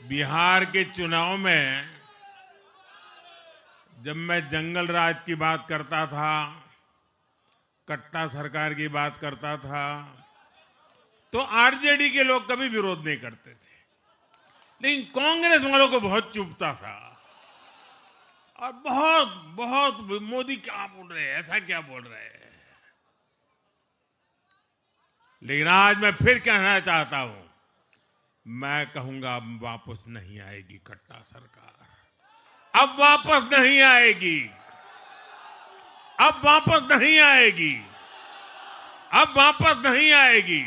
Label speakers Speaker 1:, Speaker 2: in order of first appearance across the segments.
Speaker 1: बिहार के चुनाव में जब मैं जंगल राज की बात करता था, कट्टा सरकार की बात करता था, तो आरजेडी के लोग कभी विरोध नहीं करते थे, लेकिन कांग्रेस वालों को बहुत चुभता था और बहुत बहुत मोदी क्या बोल रहे हैं, ऐसा क्या बोल रहे हैं। लेकिन आज मैं फिर कहना चाहता हूं, मैं कहूंगा अब वापस नहीं आएगी कट्टा सरकार, अब वापस नहीं आएगी, अब वापस नहीं आएगी, अब वापस नहीं आएगी।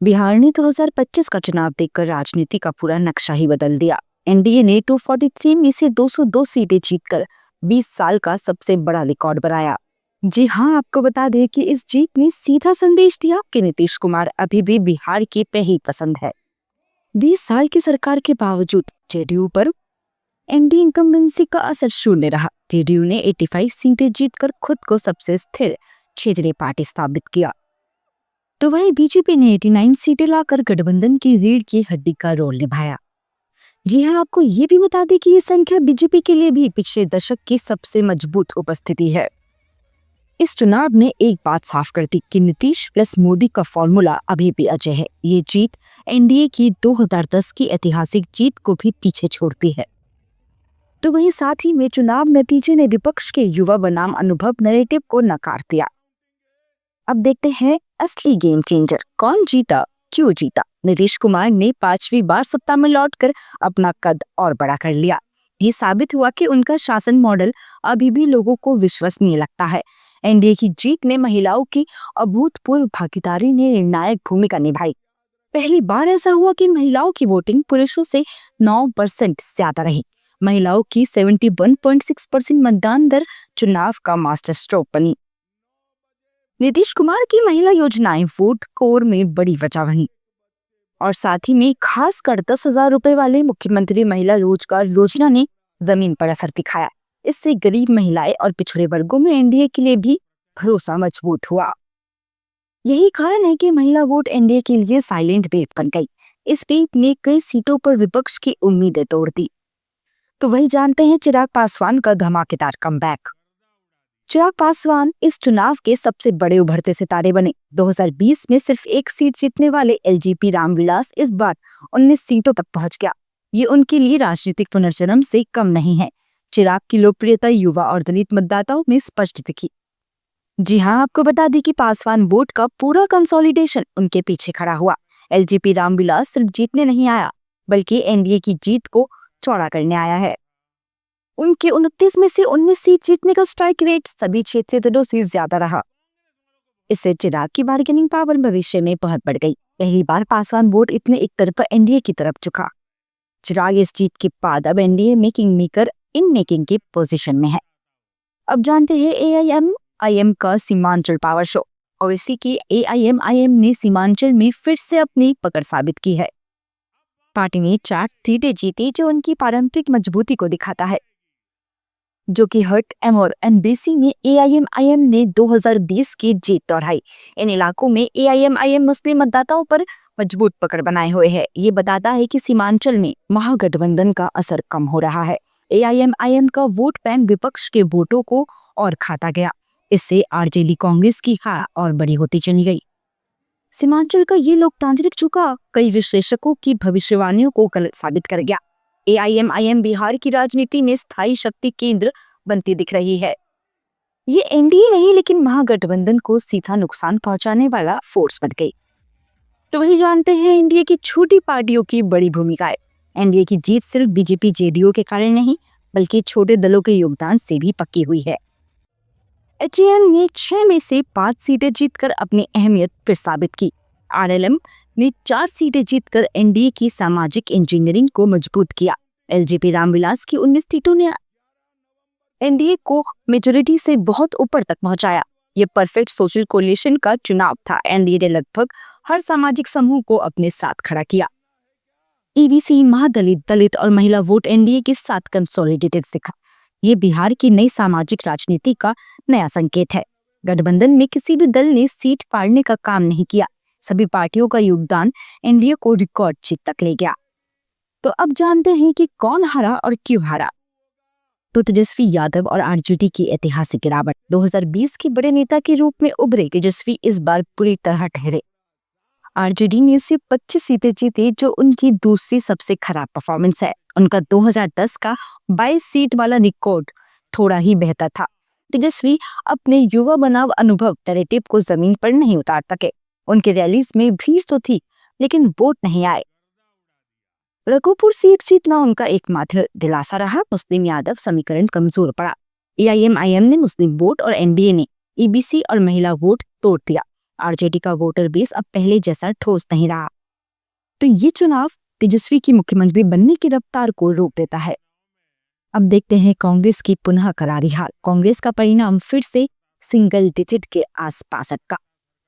Speaker 2: बिहार ने 2025 का चुनाव देखकर राजनीति का पूरा नक्शा ही बदल दिया। एनडीए ने 243 में से 202 सीटें जीतकर 20 साल का सबसे बड़ा रिकॉर्ड बनाया। जी हाँ, आपको बता दें कि इस जीत ने सीधा संदेश दिया कि नीतीश कुमार अभी भी बिहार की पहली पसंद है। 20 साल की सरकार के बावजूद जेडीयू पर एनडीए इनकम्बेंसी का असर शून्य रहा। जेडीयू ने 85 सीटें जीतकर खुद को सबसे स्थिर क्षेत्रीय पार्टी स्थापित किया, तो वहीं बीजेपी ने 89 सीटें लाकर गठबंधन की रीढ़ की हड्डी का रोल निभाया। जी हाँ, आपको ये भी बता दें कि ये संख्या बीजेपी के लिए भी पिछले दशक की सबसे मजबूत उपस्थिति है। इस चुनाव ने एक बात साफ कर दी कि नीतीश प्लस मोदी का फॉर्मूला अभी भी अजय है। ये जीत एनडीए की 2010 की ऐतिहासिक जीत को भी पीछे छोड़ती है। तो वहीं साथ ही में चुनाव नतीजे ने विपक्ष के युवा बनाम अनुभव नैरेटिव को नकार दिया। अब देखते हैं असली गेम चेंजर कौन जीता, क्यों जीता। नीतीश कुमार ने 5वीं बार सत्ता में लौटकर अपना कद और बड़ा कर लिया। ये साबित हुआ कि उनका शासन मॉडल अभी भी लोगों को विश्वसनीय लगता है। एनडीए की जीत में महिलाओं की अभूतपूर्व भागीदारी ने निर्णायक भूमिका निभाई। पहली बार ऐसा हुआ कि महिलाओं की वोटिंग पुरुषों से 9% ज्यादा रही। महिलाओं की 71.6% मतदान दर चुनाव का मास्टर स्ट्रोक बनी। नीतीश कुमार की महिला योजनाएं वोट कोर में बड़ी वजह बनी और साथ ही में खासकर 10,000 रुपए वाले मुख्यमंत्री महिला रोजगार योजना ने जमीन पर असर दिखाया। इससे गरीब महिलाएं और पिछड़े वर्गों में एनडीए के लिए भी भरोसा मजबूत हुआ। यही कारण है कि महिला वोट एनडीए के लिए साइलेंट वेव बन गई। इस वेव ने कई सीटों पर विपक्ष की उम्मीदें तोड़ दी। तो वही जानते हैं चिराग पासवान का धमाकेदार कमबैक। चिराग पासवान इस चुनाव के सबसे बड़े उभरते सितारे बने। 2020 में सिर्फ एक सीट जीतने वाले एलजेपी रामविलास इस बार 19 सीटों तक पहुंच गया। ये उनके लिए राजनीतिक पुनर्जन्म से कम नहीं है। चिराग की लोकप्रियता युवा और दलित मतदाताओं में स्पष्ट दिखी। जी हाँ, आपको बता दी कि पासवान वोट का पूरा कंसोलिडेशन उनके पीछे खड़ा हुआ। एलजेपी रामविलास सिर्फ जीतने नहीं आया, बल्कि एनडीए की जीत को चौड़ा करने आया है। उनके 29 में से 19 सीट जीतने का स्ट्राइक रेट सभी क्षेत्रों से ज्यादा रहा। इससे चिराग की बार्गेनिंग पावर भविष्य में बहुत बढ़ गई। पहली बार पासवान वोट इतने एक तरफा एनडीए की तरफ झुका। चिराग इस जीत के बाद अब एनडीए में किंग मेकर इन मेकिंग की पोजीशन में है। अब जानते हैं एआईएमआईएम का सीमांचल पावर शो। ओवैसी की एआईएमआईएम ने सीमांचल में फिर से अपनी पकड़ साबित की है। पार्टी ने 4 सीटें जीती, जो उनकी पारंपरिक मजबूती को दिखाता है, जो कि हट एम और एनबीसी में एआईएमआईएम ने 2020 की जीत दोहराई। इन इलाकों में एआईएमआईएम मुस्लिम मतदाताओं पर मजबूत पकड़ बनाए हुए है। ये बताता है कि सीमांचल में महागठबंधन का असर कम हो रहा है। एआईएमआईएम का वोट बैंक विपक्ष के वोटों को और खाता गया। इससे आरजेडी कांग्रेस की हार और बड़ी होती चली गई। सीमांचल का ये लोकतांत्रिक झुकाव कई विश्लेषकों की भविष्यवाणियों को गलत साबित कर गया। एआईएमआईएम बिहार की राजनीति में स्थायी शक्ति केंद्र बनती दिख रही है। ये एनडीए नहीं, लेकिन महागठबंधन को सीधा नुकसान पहुंचाने वाला फोर्स बन गई। तो वही जानते हैं एनडीए की छोटी पार्टियों की बड़ी भूमिका है। एनडीए की जीत सिर्फ बीजेपी जेडीयू के कारण नहीं, बल्कि छोटे दलों के योगदान से भी पक्की हुई है। एचएएम ने 6 में से 5 सीटें जीतकर अपनी अहमियत फिर साबित की। आरएलएम ने 4 सीटें जीतकर एनडीए की सामाजिक इंजीनियरिंग को मजबूत किया। एलजेपी रामविलास की 19 सीटों ने एनडीए को मेजोरिटी से बहुत ऊपर तक पहुंचाया। ये परफेक्ट सोशल कोलिशन का चुनाव था। एनडीए ने लगभग हर सामाजिक समूह को अपने साथ खड़ा किया। ईबीसी, महादलित, दलित और महिला वोट एनडीए के साथ कंसोलिडेटेड दिखा। ये बिहार की नई सामाजिक राजनीति का नया संकेत है। गठबंधन में किसी भी दल ने सीट पाड़ने का काम नहीं किया। सभी पार्टियों का योगदान एनडीए को रिकॉर्ड जीत तक ले गया। तो अब जानते हैं कि कौन हारा और क्यों हारा। तो तेजस्वी यादव और आरजेडी की ऐतिहासिक गिरावट। 2020 के बड़े नेता के रूप में उभरे तेजस्वी इस बार पूरी तरह ठहरे। आरजेडी ने सिर्फ 25 सीटें जीती, जो उनकी दूसरी सबसे खराब परफॉर्मेंस है। उनका 2010 का 22 सीट वाला रिकॉर्ड थोड़ा ही बेहतर था। तेजस्वी अपने युवा बनाम अनुभव नैरेटिव को जमीन पर नहीं उतार सके। उनके रैलीज में भीड़ तो थी, लेकिन वोट नहीं आए। रघुपुर सीट जीतना उनका एकमात्र दिलासा रहा। मुस्लिम यादव समीकरण कमजोर पड़ा। एआईएमआईएम ने मुस्लिम वोट और एनडीए ने ईबीसी और महिला वोट तोड़ दिया। आरजेडी का वोटर बेस अब पहले जैसा ठोस नहीं रहा। तो ये चुनाव तेजस्वी की मुख्यमंत्री बनने की रफ्तार को रोक देता है। अब देखते हैं कांग्रेस की पुनः करारी हार। कांग्रेस का परिणाम फिर से सिंगल डिजिट के आसपास अटका।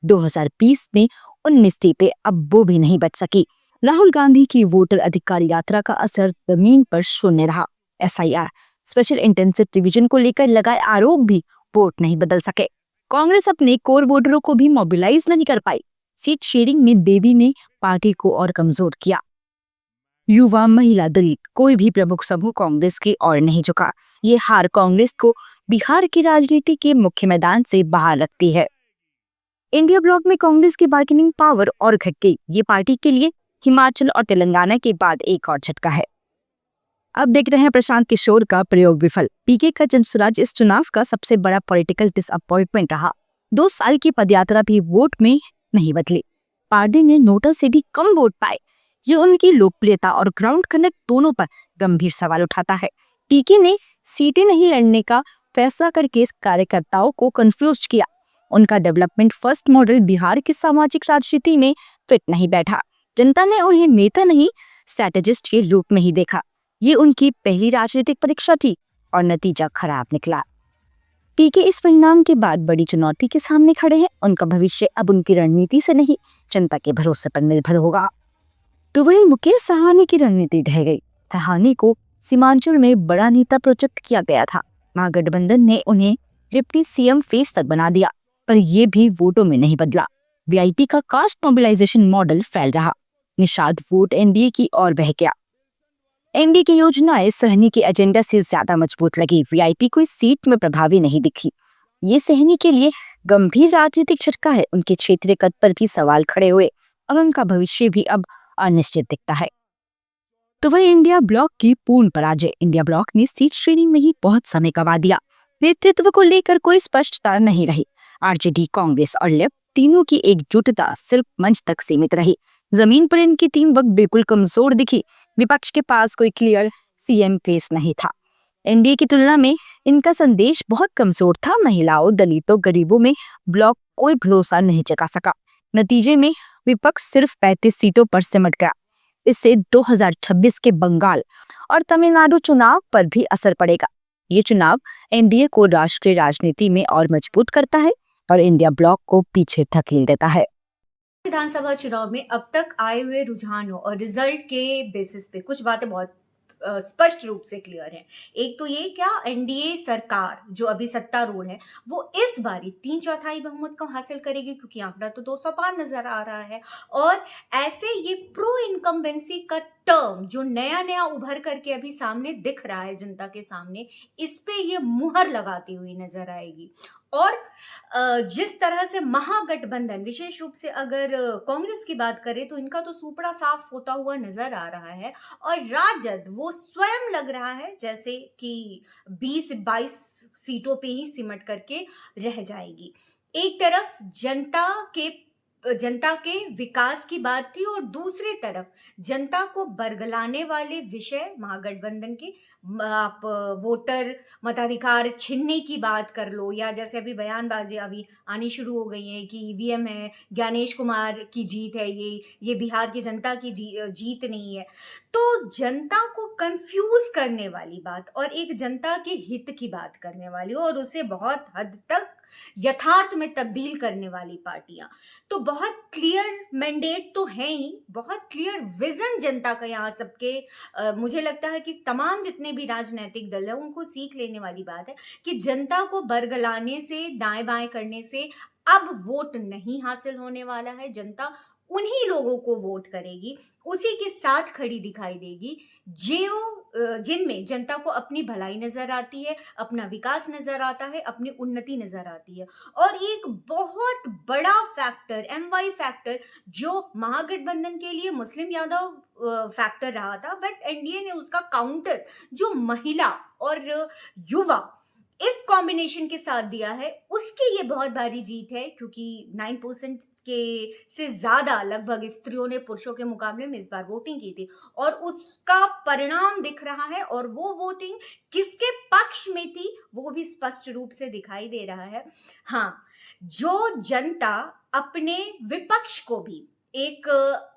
Speaker 2: 2020 में 19 सीटें, अब वो भी नहीं बच सकी। राहुल गांधी की वोटर अधिकार यात्रा का असर जमीन पर शून्य रहा। एसआईआर, स्पेशल इंटेंसिव रिवीजन को लेकर लगाए आरोप भी वोट नहीं बदल सके। कांग्रेस अपने कोर वोटरों को भी मोबिलाइज नहीं कर पाई। सीट शेयरिंग में देवी ने पार्टी को और कमजोर किया। युवा, महिला, दलित, कोई भी प्रमुख समूह कांग्रेस की ओर नहीं झुका। ये हार कांग्रेस को बिहार की राजनीति के मुख्य मैदान से बाहर रखती है। इंडिया ब्लॉक में कांग्रेस की बार्गेनिंग पावर और घट गई। ये पार्टी के लिए हिमाचल और तेलंगाना के बाद एक और झटका है। अब देख रहे हैं प्रशांत किशोर का प्रयोग विफल। पीके का जनसुराज इस चुनाव का सबसे बड़ा पॉलिटिकल डिसअपॉइंटमेंट रहा। 2 साल की पदयात्रा भी वोट में नहीं बदली। पार्टी ने नोटा से भी कम वोट पाए। ये उनकी लोकप्रियता और ग्राउंड कनेक्ट दोनों पर गंभीर सवाल उठाता है। पीके ने सीटें नहीं लड़ने का फैसला करके कार्यकर्ताओं को कंफ्यूज किया। उनका डेवलपमेंट फर्स्ट मॉडल बिहार की सामाजिक राजनीति में फिट नहीं बैठा। जनता ने उन्हें नेता नहीं, स्ट्रैटेजिस्ट के रूप में ही देखा। ये उनकी पहली राजनीतिक परीक्षा थी और नतीजा खराब निकला। पीके इस परिणाम के बाद बड़ी चुनौती के सामने खड़े हैं। उनका भविष्य अब उनकी रणनीति से नहीं, जनता के भरोसे पर निर्भर होगा। तो वही मुकेश साहनी की रणनीति ढह गई। साहनी को सीमांचल में बड़ा नेता प्रोजेक्ट किया गया था। महागठबंधन ने उन्हें डिप्टी सीएम फेस तक बना दिया, पर यह भी वोटों में नहीं बदला। वीआईपी का कास्ट मोबिलाइजेशन मॉडल फैल रहा। निषाद वोट एनडीए की ओर बह गया। एनडीए की योजनाएं सहनी के एजेंडा से ज्यादा मजबूत लगी। वीआईपी को इस सीट में प्रभावी नहीं दिखी। ये सहनी के लिए गंभीर राजनीतिक झटका है। उनके क्षेत्रीय कद पर भी सवाल खड़े हुए और उनका भविष्य भी अब अनिश्चित दिखता है। तो वह इंडिया ब्लॉक की पूर्ण पराजय। इंडिया ब्लॉक ने सीट श्रेणी में ही बहुत समय गंवा दिया। नेतृत्व को लेकर कोई स्पष्टता नहीं रही। आरजेडी, कांग्रेस और लेफ्ट तीनों की एकजुटता सिर्फ मंच तक सीमित रही। जमीन पर इनकी टीम वर्क बिल्कुल कमजोर दिखी। विपक्ष के पास कोई क्लियर सीएम फेस नहीं था। एनडीए की तुलना में इनका संदेश बहुत कमजोर था। महिलाओं, दलितों, गरीबों में ब्लॉक कोई भरोसा नहीं जगा सका। नतीजे में विपक्ष सिर्फ 35 सीटों पर सिमट गया। इससे 2026 के बंगाल और तमिलनाडु चुनाव पर भी असर पड़ेगा। ये चुनाव एनडीए को राष्ट्रीय राजनीति में और मजबूत करता है और इंडिया ब्लॉक को पीछे धकेल देता है।
Speaker 3: विधानसभा चुनाव में अब तक आए हुए रुझानों और रिजल्ट के बेसिस पे कुछ बातें बहुत स्पष्ट रूप से क्लियर है। एक तो ये, क्या एनडीए सरकार जो अभी सत्तारूढ़ है वो इस बारी 3/4 बहुमत को हासिल करेगी, क्योंकि आंकड़ा तो 200 पार नजर आ रहा है। और ऐसे ये प्रो इनकम्बेंसी का टर्म जो नया नया उभर करके अभी सामने दिख रहा है जनता के सामने, इस पे ये मुहर लगाती हुई नजर आएगी। और जिस तरह से महागठबंधन, विशेष रूप से अगर कांग्रेस की बात करें तो इनका तो सुपड़ा साफ होता हुआ नजर आ रहा है। और राजद, वो स्वयं लग रहा है जैसे कि 20-22 सीटों पे ही सिमट करके रह जाएगी। एक तरफ जनता के विकास की बात थी और दूसरी तरफ जनता को बरगलाने वाले विषय महागठबंधन के, आप वोटर मताधिकार छीनने की बात कर लो, या जैसे अभी बयानबाजी अभी आनी शुरू हो गई है कि ईवीएम है, ज्ञानेश कुमार की जीत है, ये बिहार की जनता की जीत नहीं है। तो जनता को कंफ्यूज करने वाली बात और एक जनता के हित की बात करने वाली और उसे बहुत हद तक यथार्थ में तब्दील करने वाली पार्टियां, तो बहुत क्लियर मैंडेट तो है ही, बहुत क्लियर विजन जनता का यहाँ सबके। मुझे लगता है कि तमाम जितने भी राजनीतिक दल है उनको सीख लेने वाली बात है कि जनता को बरगलाने से, दाएं बाएं करने से अब वोट नहीं हासिल होने वाला है। जनता उन्हीं लोगों को वोट करेगी, उसी के साथ खड़ी दिखाई देगी जिनमें जनता को अपनी भलाई नजर आती है, अपना विकास नजर आता है, अपनी उन्नति नजर आती है। और एक बहुत बड़ा फैक्टर, MY फैक्टर, जो महागठबंधन के लिए मुस्लिम यादव फैक्टर रहा था, बट NDA ने उसका काउंटर जो महिला और युवा इस कॉम्बिनेशन के साथ दिया है, उसकी ये बहुत भारी जीत है, क्योंकि 9% के से ज्यादा लगभग स्त्रियों ने पुरुषों के मुकाबले में इस बार वोटिंग की थी, और उसका परिणाम दिख रहा है। और वो वोटिंग किसके पक्ष में थी वो भी स्पष्ट रूप से दिखाई दे रहा है। हाँ, जो जनता अपने विपक्ष को भी एक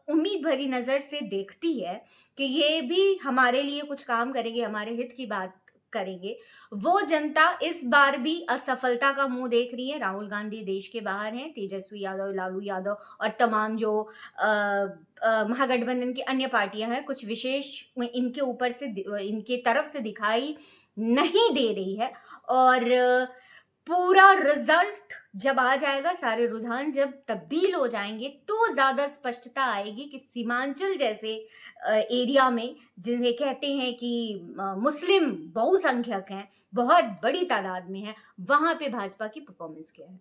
Speaker 3: उम्मीद भरी नजर से देखती है कि ये भी हमारे लिए कुछ काम करेंगे, हमारे हित की बात करेंगे, वो जनता इस बार भी असफलता का मुंह देख रही है। राहुल गांधी देश के बाहर हैं, तेजस्वी यादव, लालू यादव और तमाम जो महागठबंधन की अन्य पार्टियां हैं, कुछ विशेष इनके ऊपर से, इनके तरफ से दिखाई नहीं दे रही है। और पूरा रिजल्ट जब आ जाएगा, सारे रुझान जब तब्दील हो जाएंगे, तो ज्यादा स्पष्टता आएगी कि सीमांचल जैसे एरिया में, जिन्हें कहते हैं कि मुस्लिम बहुसंख्यक हैं, बहुत बड़ी तादाद में है, वहां पे भाजपा की परफॉर्मेंस क्या है।